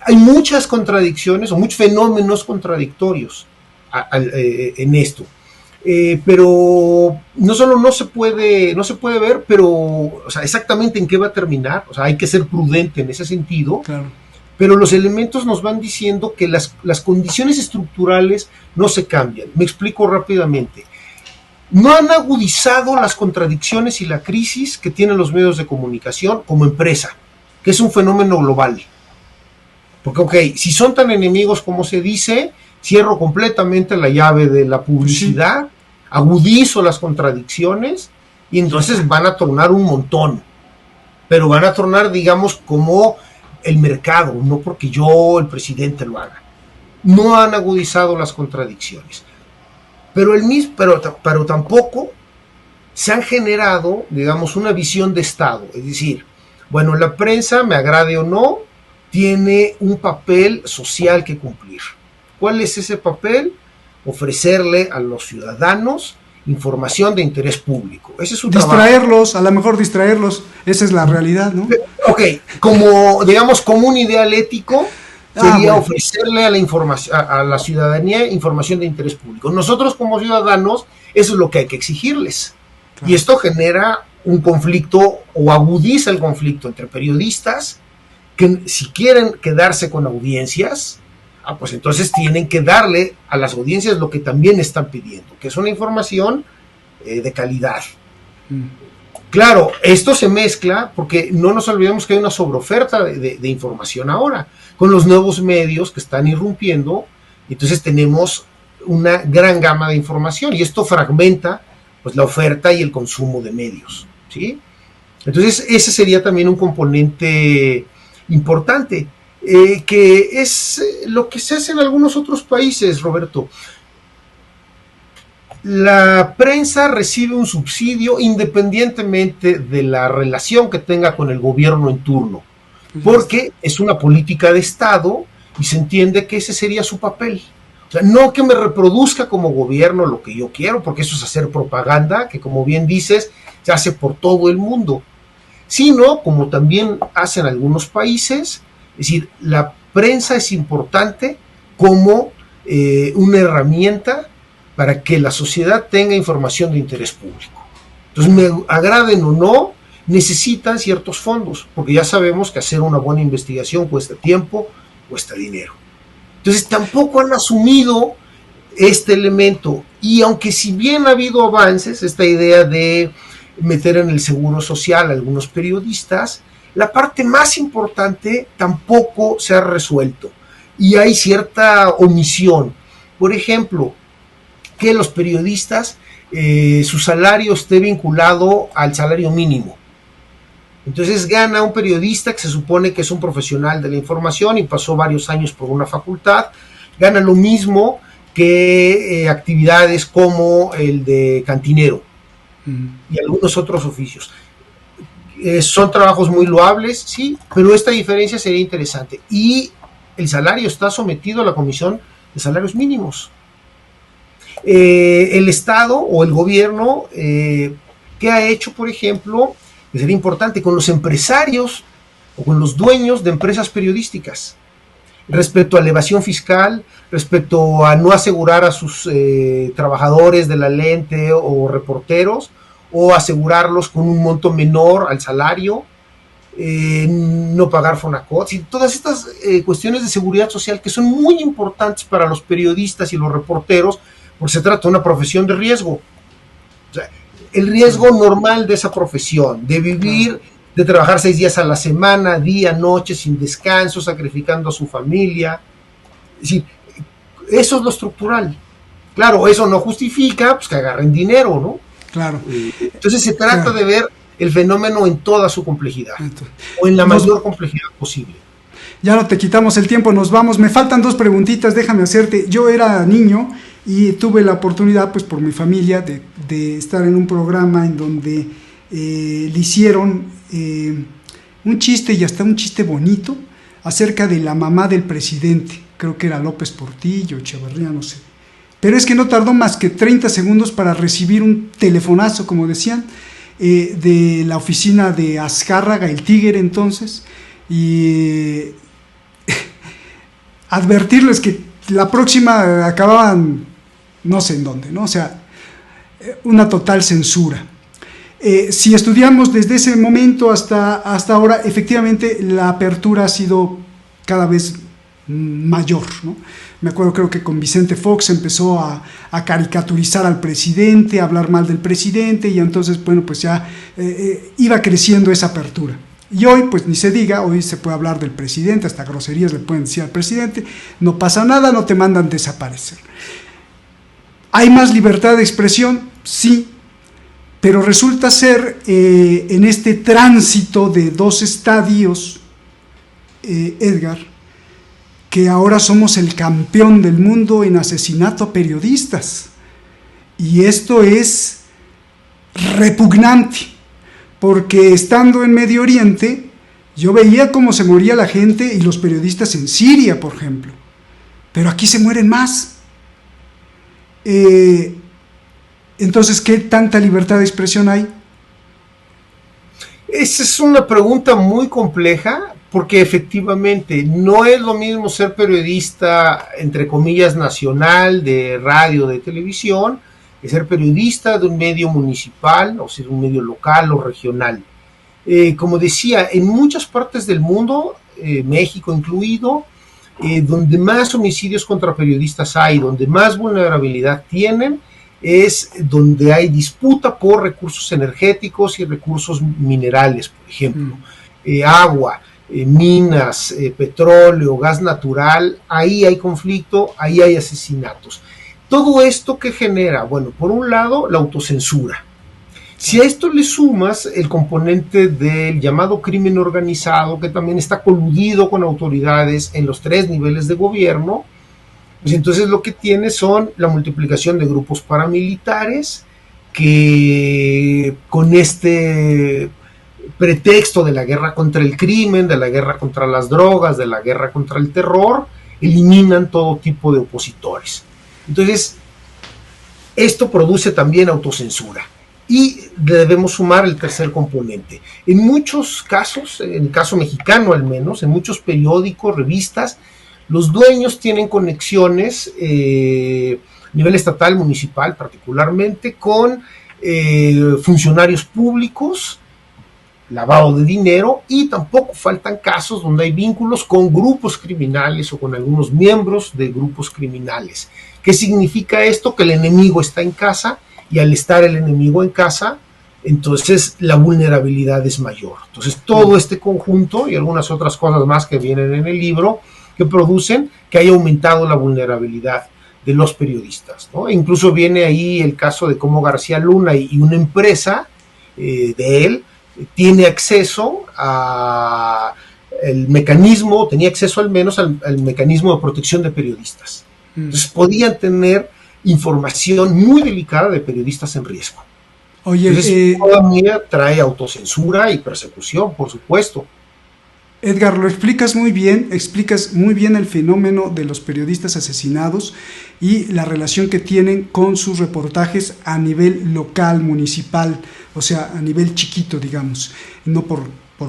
hay muchas contradicciones o muchos fenómenos contradictorios en esto. Pero no solo no se puede ver, pero o sea, exactamente en qué va a terminar. O sea, hay que ser prudente en ese sentido. Claro. Pero los elementos nos van diciendo que las condiciones estructurales no se cambian. Me explico rápidamente. No han agudizado las contradicciones y la crisis que tienen los medios de comunicación como empresa, que es un fenómeno global. Porque, ok, si son tan enemigos como se dice, cierro completamente la llave de la publicidad, agudizo las contradicciones y entonces van a tronar un montón. Pero van a tronar, digamos, como el mercado, no porque yo, el presidente, lo haga. No han agudizado las contradicciones. Pero tampoco se han generado, digamos, una visión de Estado. Es decir, bueno, la prensa, me agrade o no, tiene un papel social que cumplir. ¿Cuál es ese papel? Ofrecerle a los ciudadanos información de interés público. Ese es su distraerlos, trabajo. A lo mejor distraerlos, esa es la realidad, ¿no? Ok, como un ideal ético, sería ofrecerle a la ciudadanía información de interés público. Nosotros como ciudadanos, eso es lo que hay que exigirles. Claro. Y esto genera un conflicto o agudiza el conflicto entre periodistas que si quieren quedarse con audiencias, pues entonces tienen que darle a las audiencias lo que también están pidiendo, que es una información de calidad. Claro, esto se mezcla porque no nos olvidemos que hay una sobreoferta de información ahora, con los nuevos medios que están irrumpiendo, entonces tenemos una gran gama de información y esto fragmenta pues la oferta y el consumo de medios, ¿sí? Entonces ese sería también un componente importante, que es lo que se hace en algunos otros países, Roberto. La prensa recibe un subsidio independientemente de la relación que tenga con el gobierno en turno, porque es una política de Estado y se entiende que ese sería su papel. O sea, no que me reproduzca como gobierno lo que yo quiero, porque eso es hacer propaganda, que como bien dices, se hace por todo el mundo, sino como también hacen algunos países, es decir, la prensa es importante como una herramienta para que la sociedad tenga información de interés público. Entonces, me agraden o no, necesitan ciertos fondos, porque ya sabemos que hacer una buena investigación cuesta tiempo, cuesta dinero. Entonces, tampoco han asumido este elemento, y aunque si bien ha habido avances, esta idea de meter en el seguro social a algunos periodistas, la parte más importante tampoco se ha resuelto, y hay cierta omisión. Por ejemplo, que los periodistas, su salario esté vinculado al salario mínimo. Entonces gana un periodista que se supone que es un profesional de la información y pasó varios años por una facultad, gana lo mismo que actividades como el de cantinero y algunos otros oficios. Son trabajos muy loables, sí, pero esta diferencia sería interesante. Y el salario está sometido a la Comisión de Salarios Mínimos. El Estado o el gobierno, ¿qué ha hecho, por ejemplo? Que sería importante con los empresarios o con los dueños de empresas periodísticas, respecto a la evasión fiscal, respecto a no asegurar a sus trabajadores de la lente o reporteros, o asegurarlos con un monto menor al salario, no pagar Fonacot, y todas estas cuestiones de seguridad social que son muy importantes para los periodistas y los reporteros, porque se trata de una profesión de riesgo. O sea, el riesgo normal de esa profesión, de vivir, de trabajar 6 días a la semana, día, noche, sin descanso, sacrificando a su familia. Es decir, eso es lo estructural. Claro, eso no justifica pues, que agarren dinero, ¿no? Claro. Entonces se trata de ver el fenómeno en toda su complejidad, o en la mayor complejidad posible. Ya no te quitamos el tiempo, nos vamos. Me faltan 2 preguntitas, déjame hacerte. Yo era niño y tuve la oportunidad, pues por mi familia, de estar en un programa en donde le hicieron un chiste, y hasta un chiste bonito, acerca de la mamá del presidente. Creo que era López Portillo, Echeverría, no sé. Pero es que no tardó más que 30 segundos para recibir un telefonazo, como decían, de la oficina de Azcárraga, el Tigre entonces, y advertirles que la próxima acababan no sé en dónde, ¿no? O sea, una total censura. Si estudiamos desde ese momento hasta ahora, efectivamente la apertura ha sido cada vez mayor, ¿no? Me acuerdo, creo que con Vicente Fox empezó a caricaturizar al presidente, a hablar mal del presidente, y entonces, bueno, pues ya iba creciendo esa apertura. Y hoy, pues ni se diga, hoy se puede hablar del presidente, hasta groserías le pueden decir al presidente, no pasa nada, no te mandan desaparecer. ¿Hay más libertad de expresión? Sí, pero resulta ser en este tránsito de dos estadios, Edgar, que ahora somos el campeón del mundo en asesinato a periodistas. Y esto es repugnante, porque estando en Medio Oriente, yo veía cómo se moría la gente y los periodistas en Siria, por ejemplo. Pero aquí se mueren más. Entonces, ¿qué tanta libertad de expresión hay? Esa es una pregunta muy compleja, porque efectivamente no es lo mismo ser periodista, entre comillas, nacional, de radio, de televisión, que ser periodista de un medio municipal, o ser un medio local o regional. Como decía, en muchas partes del mundo, México incluido, donde más homicidios contra periodistas hay, donde más vulnerabilidad tienen, es donde hay disputa por recursos energéticos y recursos minerales, por ejemplo, agua, minas, petróleo, gas natural. Ahí hay conflicto, ahí hay asesinatos. Todo esto que genera, bueno, por un lado, la autocensura. Si a esto le sumas el componente del llamado crimen organizado, que también está coludido con autoridades en los 3 niveles de gobierno, pues entonces lo que tiene son la multiplicación de grupos paramilitares que, con este pretexto de la guerra contra el crimen, de la guerra contra las drogas, de la guerra contra el terror, eliminan todo tipo de opositores. Entonces, esto produce también autocensura. Y debemos sumar el tercer componente. En muchos casos, en el caso mexicano al menos, en muchos periódicos, revistas, los dueños tienen conexiones a nivel estatal, municipal particularmente, con funcionarios públicos, lavado de dinero, y tampoco faltan casos donde hay vínculos con grupos criminales o con algunos miembros de grupos criminales. ¿Qué significa esto? Que el enemigo está en casa, y al estar el enemigo en casa, entonces la vulnerabilidad es mayor. Entonces todo este conjunto y algunas otras cosas más que vienen en el libro, que producen que haya aumentado la vulnerabilidad de los periodistas, ¿no? E incluso viene ahí el caso de cómo García Luna y una empresa de él tiene acceso a el mecanismo, tenía acceso al menos al mecanismo de protección de periodistas. Entonces podían tener información muy delicada de periodistas en riesgo. Oye, entonces, todavía trae autocensura y persecución, por supuesto. Edgar, lo explicas muy bien el fenómeno de los periodistas asesinados y la relación que tienen con sus reportajes a nivel local, municipal, o sea, a nivel chiquito, digamos, no por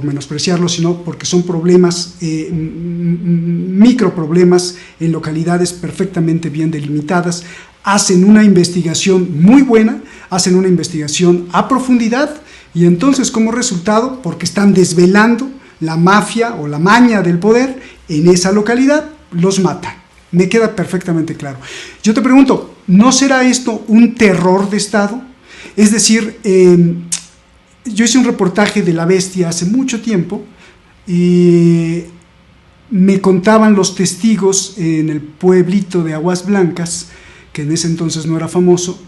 menospreciarlo, sino porque son problemas, microproblemas en localidades perfectamente bien delimitadas. Hacen una investigación muy buena, hacen una investigación a profundidad, y entonces como resultado, porque están desvelando la mafia o la maña del poder en esa localidad, los matan. Me queda perfectamente claro. Yo te pregunto, ¿no será esto un terror de Estado? Es decir, yo hice un reportaje de La Bestia hace mucho tiempo y me contaban los testigos en el pueblito de Aguas Blancas, que en ese entonces no era famoso.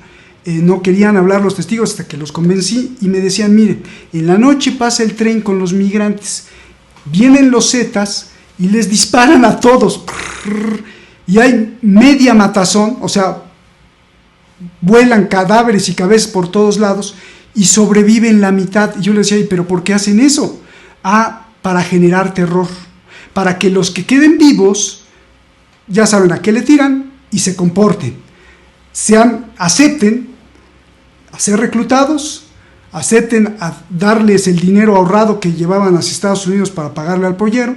No querían hablar los testigos hasta que los convencí y me decían, miren, en la noche pasa el tren con los migrantes, vienen los zetas y les disparan a todos y hay media matazón, o sea, vuelan cadáveres y cabezas por todos lados, y sobreviven la mitad. Y yo le decía, ¿pero por qué hacen eso? Para generar terror, para que los que queden vivos ya saben a qué le tiran y se comporten, acepten a ser reclutados, acepten a darles el dinero ahorrado que llevaban hacia Estados Unidos para pagarle al pollero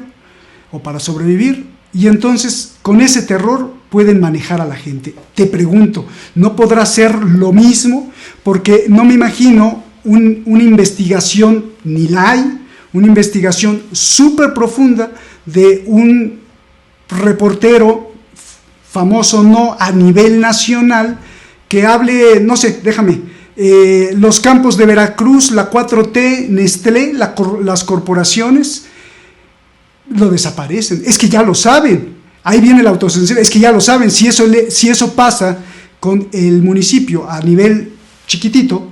o para sobrevivir, y entonces con ese terror pueden manejar a la gente. Te pregunto, ¿no podrá ser lo mismo? Porque no me imagino una investigación, ni la hay, una investigación súper profunda de un reportero famoso, no a nivel nacional, que hable, no sé, los campos de Veracruz, la 4T, Nestlé, las corporaciones, lo desaparecen. Es que ya lo saben, ahí viene la autocensura, es que ya lo saben. Si eso pasa con el municipio a nivel chiquitito,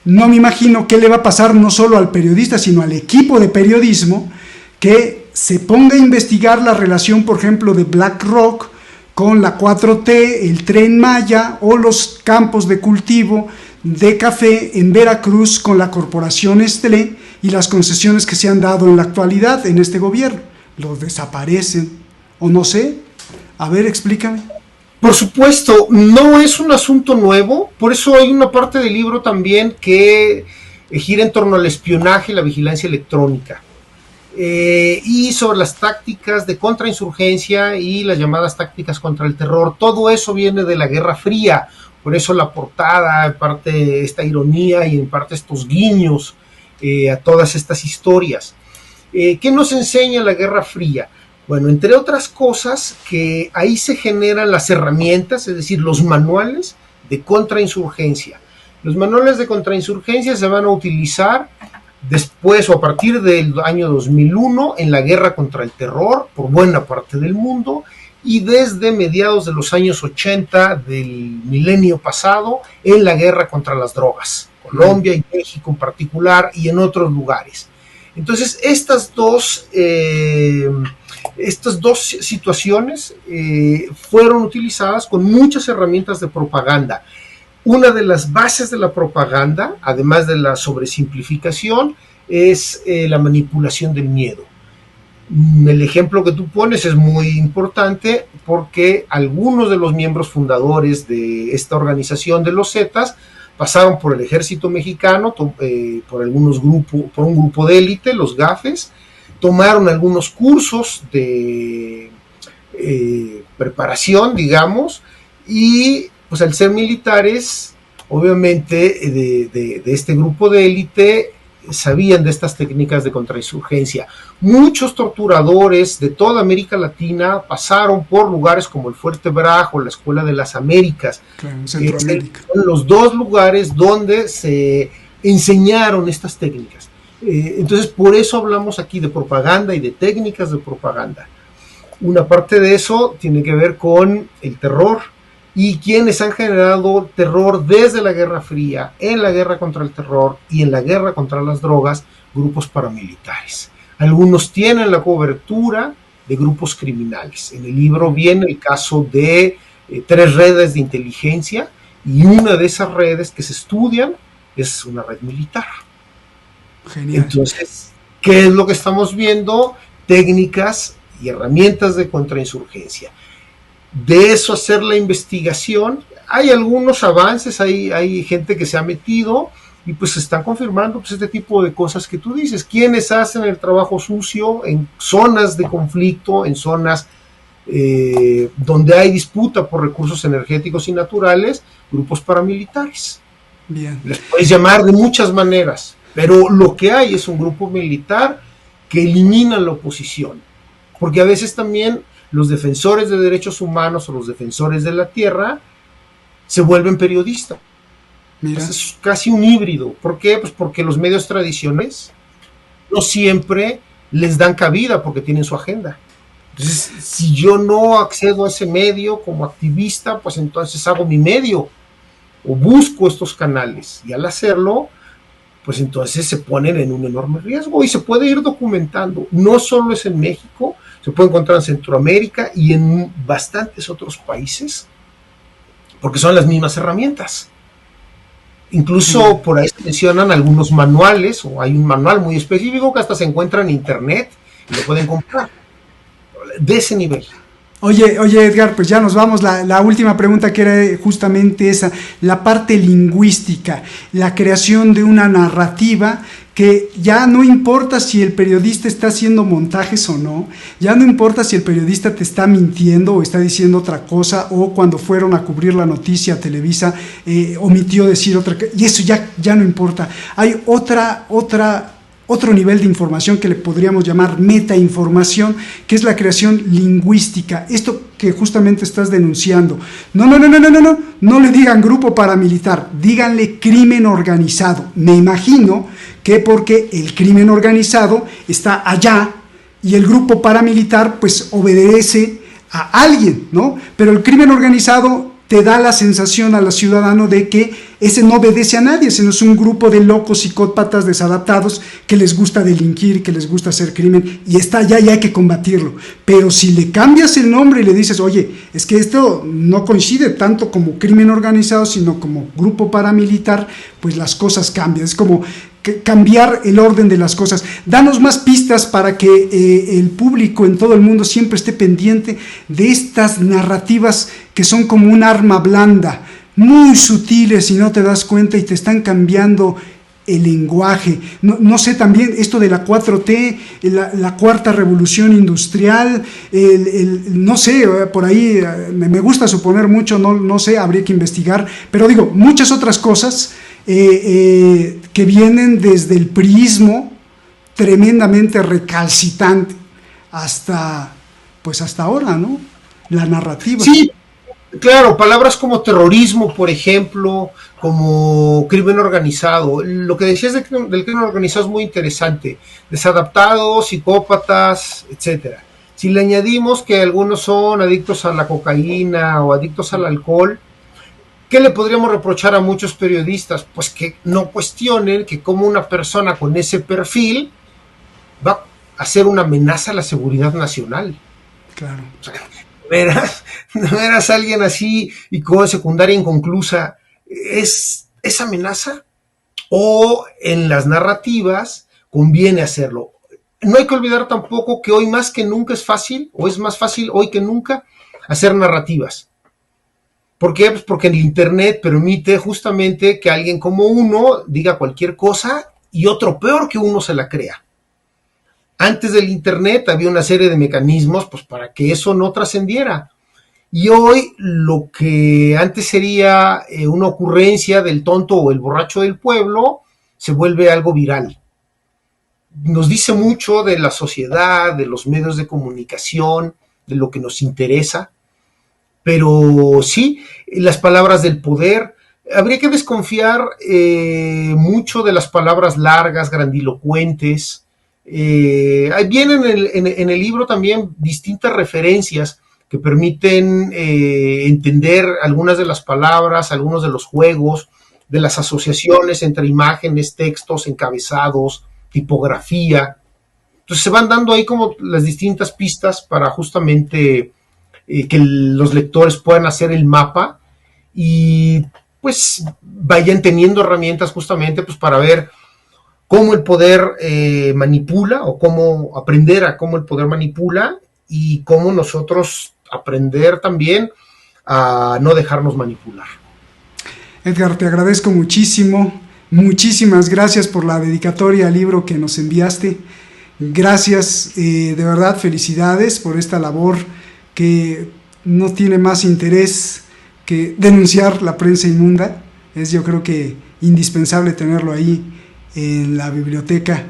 no me imagino qué le va a pasar no solo al periodista, sino al equipo de periodismo, que se ponga a investigar la relación, por ejemplo, de BlackRock con la 4T, el Tren Maya o los campos de cultivo de café en Veracruz con la corporación Nestlé y las concesiones que se han dado en la actualidad en este gobierno. Los desaparecen, o no sé. A ver, explícame. Por supuesto, no es un asunto nuevo, por eso hay una parte del libro también que gira en torno al espionaje y la vigilancia electrónica, y sobre las tácticas de contrainsurgencia y las llamadas tácticas contra el terror. Todo eso viene de la Guerra Fría, por eso la portada, en parte esta ironía y en parte estos guiños a todas estas historias. ¿Qué nos enseña la Guerra Fría? Bueno, entre otras cosas, que ahí se generan las herramientas, es decir, los manuales de contrainsurgencia. Los manuales de contrainsurgencia se van a utilizar después o a partir del año 2001 en la guerra contra el terror por buena parte del mundo, y desde mediados de los años 80 del milenio pasado en la guerra contra las drogas, Colombia y México en particular, y en otros lugares. Entonces, estas dos situaciones fueron utilizadas con muchas herramientas de propaganda. Una de las bases de la propaganda, además de la sobresimplificación, es la manipulación del miedo. El ejemplo que tú pones es muy importante porque algunos de los miembros fundadores de esta organización de los Zetas pasaron por el ejército mexicano, por un grupo de élite, los GAFES, tomaron algunos cursos de preparación, digamos, y pues al ser militares, obviamente de este grupo de élite, sabían de estas técnicas de contrainsurgencia. Muchos torturadores de toda América Latina pasaron por lugares como el Fuerte Braj o la Escuela de las Américas. Claro, en Centroamérica. Son los dos lugares donde se enseñaron estas técnicas. Entonces, por eso hablamos aquí de propaganda y de técnicas de propaganda. Una parte de eso tiene que ver con el terror, y quienes han generado terror desde la Guerra Fría, en la guerra contra el terror y en la guerra contra las drogas, grupos paramilitares. Algunos tienen la cobertura de grupos criminales. En el libro viene el caso de 3 redes de inteligencia, y una de esas redes que se estudian es una red militar. Genial. Entonces, ¿qué es lo que estamos viendo? Técnicas y herramientas de contrainsurgencia. De eso hacer la investigación, hay algunos avances, hay gente que se ha metido y pues se están confirmando pues este tipo de cosas que tú dices. ¿Quiénes hacen el trabajo sucio en zonas de conflicto, en zonas donde hay disputa por recursos energéticos y naturales? Grupos paramilitares. Bien. Les puedes llamar de muchas maneras, pero lo que hay es un grupo militar que elimina la oposición, porque a veces también los defensores de derechos humanos o los defensores de la tierra se vuelven periodistas. Mira. Es casi un híbrido. ¿Por qué? Pues porque los medios tradicionales no siempre les dan cabida porque tienen su agenda. Entonces, si yo no accedo a ese medio como activista, pues entonces hago mi medio o busco estos canales, y al hacerlo, pues entonces se ponen en un enorme riesgo y se puede ir documentando. No solo es en México, se puede encontrar en Centroamérica y en bastantes otros países, porque son las mismas herramientas. Incluso por ahí se mencionan algunos manuales, o hay un manual muy específico que hasta se encuentra en internet y lo pueden comprar. De ese nivel. Oye, Edgar, pues ya nos vamos. La última pregunta, que era justamente esa, la parte lingüística, la creación de una narrativa que ya no importa si el periodista está haciendo montajes o no, ya no importa si el periodista te está mintiendo o está diciendo otra cosa, o cuando fueron a cubrir la noticia a Televisa omitió decir otra cosa, y eso ya no importa. Hay otro nivel de información que le podríamos llamar metainformación, que es la creación lingüística. Esto que justamente estás denunciando. No le digan grupo paramilitar, díganle crimen organizado. Me imagino que porque el crimen organizado está allá y el grupo paramilitar pues obedece a alguien, ¿no? Pero el crimen organizado te da la sensación al ciudadano de que ese no obedece a nadie, sino es un grupo de locos psicópatas desadaptados que les gusta delinquir, que les gusta hacer crimen, y está allá y hay que combatirlo. Pero si le cambias el nombre y le dices, oye, es que esto no coincide tanto como crimen organizado, sino como grupo paramilitar, pues las cosas cambian. Es como cambiar el orden de las cosas. Danos más pistas para que el público en todo el mundo siempre esté pendiente de estas narrativas que son como un arma blanda, muy sutiles y no te das cuenta y te están cambiando el lenguaje. No sé, también esto de la 4T, la cuarta revolución industrial, no sé, por ahí me gusta suponer mucho, no sé, habría que investigar, pero digo, muchas otras cosas que vienen desde el priismo tremendamente recalcitrante hasta ahora, ¿no? La narrativa. Sí, claro, palabras como terrorismo, por ejemplo, como crimen organizado. Lo que decías del crimen organizado es muy interesante. Desadaptados, psicópatas, etcétera. Si le añadimos que algunos son adictos a la cocaína o adictos al alcohol, ¿qué le podríamos reprochar a muchos periodistas? Pues que no cuestionen que como una persona con ese perfil va a ser una amenaza a la seguridad nacional. Claro. O sea, verás a alguien así y con secundaria inconclusa, ¿es amenaza? O en las narrativas conviene hacerlo. No hay que olvidar tampoco que hoy más que nunca es fácil, o es más fácil hoy que nunca, hacer narrativas. ¿Por qué? Pues porque el internet permite justamente que alguien como uno diga cualquier cosa y otro peor que uno se la crea. Antes del internet había una serie de mecanismos pues para que eso no trascendiera. Y hoy lo que antes sería una ocurrencia del tonto o el borracho del pueblo se vuelve algo viral. Nos dice mucho de la sociedad, de los medios de comunicación, de lo que nos interesa. Pero sí, las palabras del poder, habría que desconfiar mucho de las palabras largas, grandilocuentes. Ahí vienen en el libro también distintas referencias que permiten entender algunas de las palabras, algunos de los juegos, de las asociaciones entre imágenes, textos, encabezados, tipografía. Entonces se van dando ahí como las distintas pistas para justamente que los lectores puedan hacer el mapa y pues vayan teniendo herramientas justamente pues para ver cómo el poder manipula, o cómo aprender a cómo el poder manipula, y cómo nosotros aprender también a no dejarnos manipular. Edgar, te agradezco muchísimo, muchísimas gracias por la dedicatoria al libro que nos enviaste. Gracias, de verdad, felicidades por esta labor que no tiene más interés que denunciar la prensa inmunda. Es, yo creo que indispensable tenerlo ahí en la biblioteca,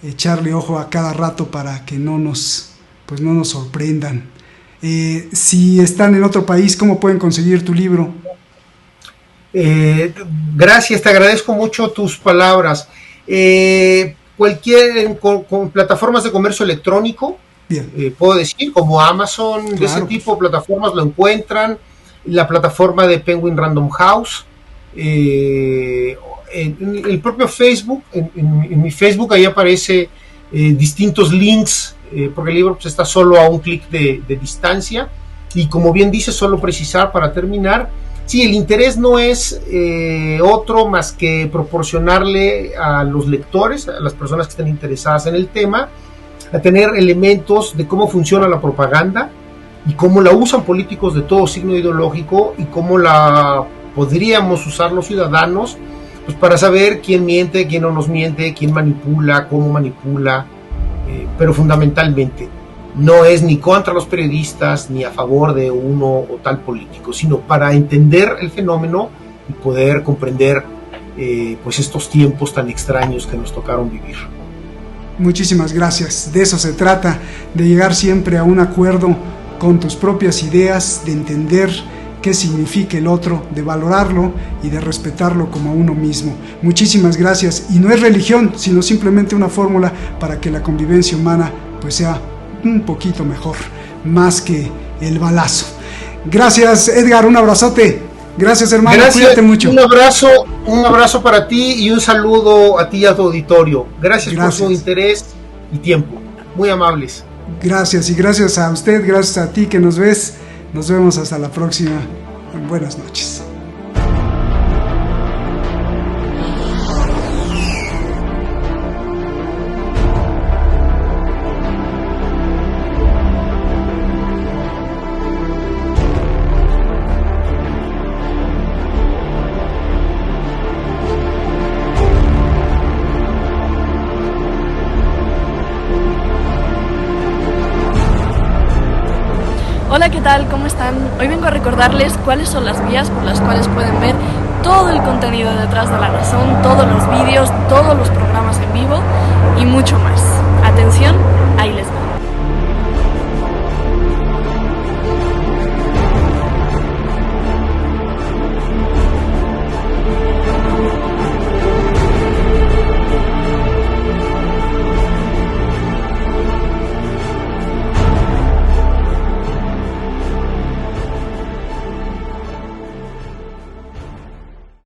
echarle ojo a cada rato para que no nos sorprendan. Si están en otro país, ¿cómo pueden conseguir tu libro? Gracias, te agradezco mucho tus palabras. Con plataformas de comercio electrónico, puedo decir, como Amazon, claro, de ese tipo de plataformas lo encuentran. La plataforma de Penguin Random House, en el propio Facebook, en mi Facebook, ahí aparece distintos links, porque el libro pues, está solo a un clic de distancia. Y como bien dice, solo precisar para terminar, Sí, el interés no es otro más que proporcionarle a los lectores, a las personas que estén interesadas en el tema, a tener elementos de cómo funciona la propaganda y cómo la usan políticos de todo signo ideológico y cómo la podríamos usar los ciudadanos, pues para saber quién miente, quién no nos miente, quién manipula, cómo manipula, pero fundamentalmente no es ni contra los periodistas ni a favor de uno o tal político, sino para entender el fenómeno y poder comprender pues estos tiempos tan extraños que nos tocaron vivir. Muchísimas gracias. De eso se trata, de llegar siempre a un acuerdo con tus propias ideas, de entender qué significa el otro, de valorarlo y de respetarlo como a uno mismo. Muchísimas gracias. Y no es religión, sino simplemente una fórmula para que la convivencia humana pues sea un poquito mejor, más que el balazo. Gracias, Edgar, un abrazote. Gracias, hermano. Gracias, cuídate mucho. Un abrazo para ti y un saludo a ti y a tu auditorio. Gracias por su interés y tiempo. Muy amables. Gracias, y gracias a usted, gracias a ti que nos ves. Nos vemos hasta la próxima. Buenas noches. Hola, ¿qué tal? ¿Cómo están? Hoy vengo a recordarles cuáles son las vías por las cuales pueden ver todo el contenido detrás de La Razón, todos los vídeos, todos los programas en vivo y mucho más. Atención,